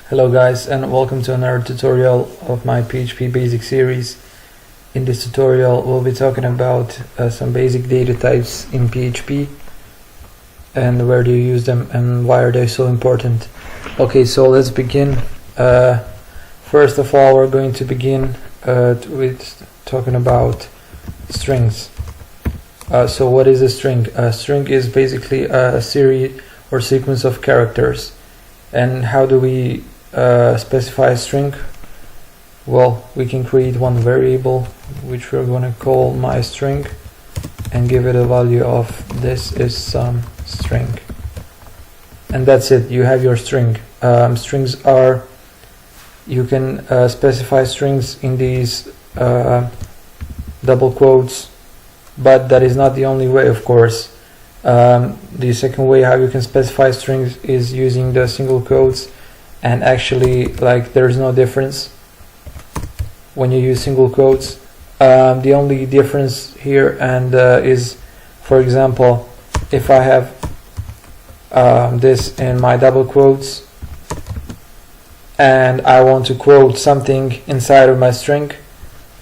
Hello guys, and welcome to another tutorial of my PHP Basics series. In this tutorial we'll be talking about some basic data types in PHP and where do you use them and why are they so important. Okay, so let's begin. First of all, we're going to begin with talking about strings. So what is a string? A string is basically a series or sequence of characters. And how do we specify a string? Well, we can create one variable which we're going to call myString and give it a value of this is some string, and that's it. You have your string. Strings are, you can specify strings in these double quotes, but that is not the only way, of course. The second way how you can specify strings is using the single quotes, and actually there's no difference when you use single quotes. The only difference here is, for example, if I have this in my double quotes and I want to quote something inside of my string,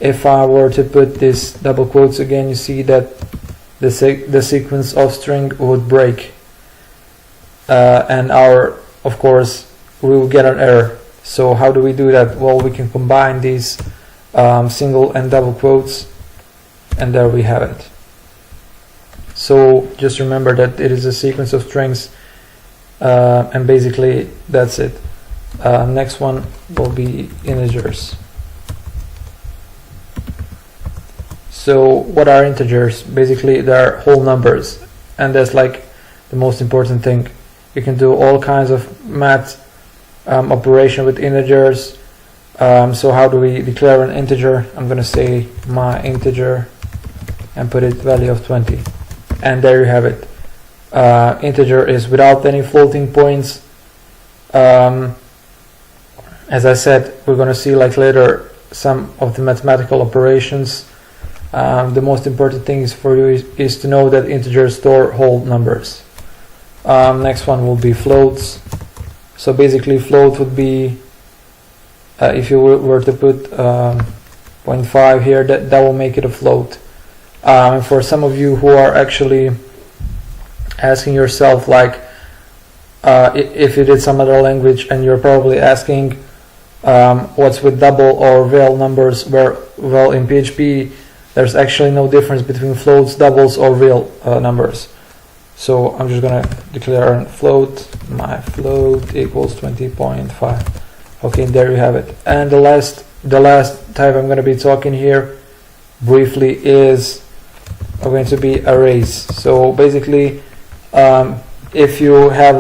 if I were to put this double quotes again, you see that the sequence of string would break, and of course we will get an error. So how do we do that? Well, we can combine these single and double quotes, and there we have it. So just remember that it is a sequence of strings, and basically that's it. Next one will be integers. So what are integers? Basically they're whole numbers, and that's the most important thing. You can do all kinds of math operation with integers. So how do we declare an integer? I'm going to say my integer and put it value of 20, and there you have it. Integer is without any floating points. As I said, we're going to see later some of the mathematical operations. The most important thing for you is to know that integers store whole numbers. Next one will be floats. So basically float would be, if you were to put 0.5 here, that will make it a float. For some of you who are actually asking yourself if you did some other language, and you're probably asking what's with double or real numbers, well, in PHP there's actually no difference between floats, doubles, or real numbers. So I'm just gonna declare a float. My float equals 20.5. Okay, there you have it. And the last type I'm gonna be talking here briefly is going to be arrays. So basically, if you have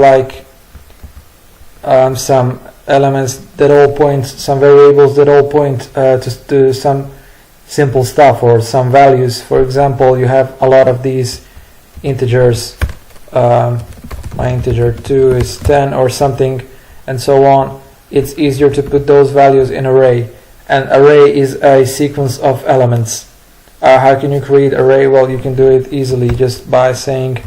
some elements that all point, some variables that all point to some simple stuff or some values. For example, you have a lot of these integers. My integer 2 is 10 or something, and so on. It's easier to put those values in array. An array is a sequence of elements. How can you create array? Well, you can do it easily just by saying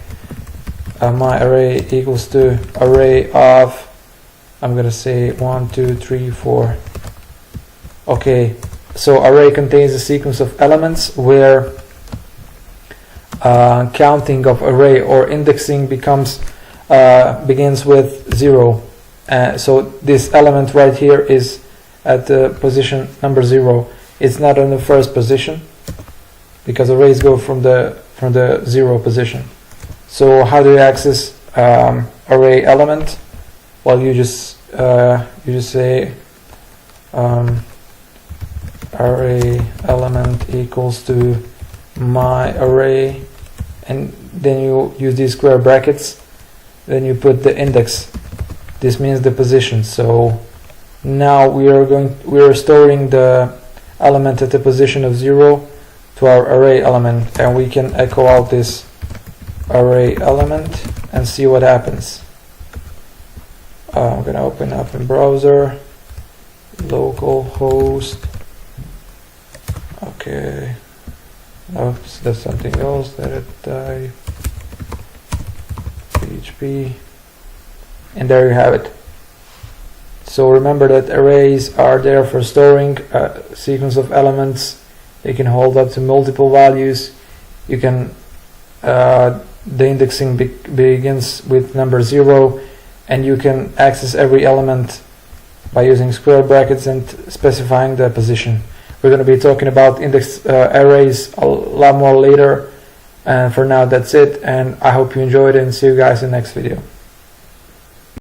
my array equals to array of, I'm gonna say 1, 2, 3, 4. Okay, so array contains a sequence of elements where counting of array or indexing begins with 0. So this element right here is at the position number 0. It's not in the first position because arrays go from the 0 position. So how do you access array element? Well, you just say array element equals to my array, and then you use these square brackets, then you put the index. This means the position. So now we are storing the element at the position of 0 to our array element, and we can echo out this array element and see what happens. I'm gonna open up in browser, localhost. Okay, no, that's something else. PHP, and there you have it. So remember that arrays are there for storing a sequence of elements. They can hold up to multiple values. You can the indexing begins with number 0, and you can access every element by using square brackets and specifying the position. We're going to be talking about index arrays a lot more later, and for now that's it, and I hope you enjoyed it, and see you guys in the next video.